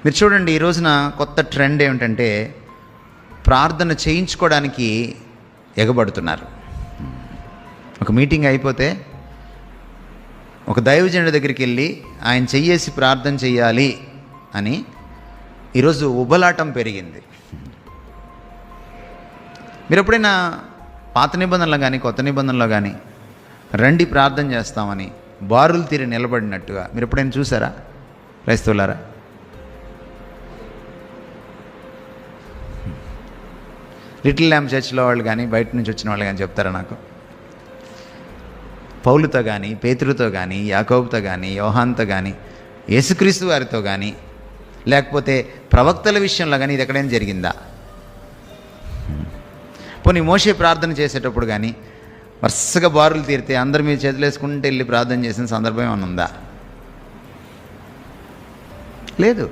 మీరు చూడండి, ఈ రోజున కొత్త ట్రెండ్ ఏమిటంటే ప్రార్థన చేయించుకోవడానికి ఎగబడుతున్నారు. ఒక మీటింగ్ అయిపోతే ఒక దైవజనుడి దగ్గరికి వెళ్ళి ఆయన చెయ్యేసి ప్రార్థన చెయ్యాలి అని ఈరోజు ఉబలాటం పెరిగింది. మీరు ఎప్పుడైనా పాత నిబంధనలో కానీ కొత్త నిబంధనలో కానీ రండి ప్రార్థన చేస్తామని బారులు తీరి నిలబడినట్టుగా మీరు ఎప్పుడైనా చూసారా క్రైస్తవులారా? లిటిల్ ల్యాంప్ చర్చ్లో వాళ్ళు కానీ బయట నుంచి వచ్చిన వాళ్ళు కానీ చెప్తారా నాకు? పౌలుతో కానీ, పేతురుతో కానీ, యాకోబుతో కానీ, యోహాన్తో కానీ, యేసుక్రీస్తు వారితో కానీ, లేకపోతే ప్రవక్తల విషయంలో కానీ ఇది ఎక్కడైనా జరిగిందా? పోనీ మోషే ప్రార్థన చేసేటప్పుడు కానీ వరుసగా బారులు తీరితే అందరి మీద చేతులు వేసుకుంటే వెళ్ళి ప్రార్థన చేసిన సందర్భం ఏమైనా ఉందా? లేదు.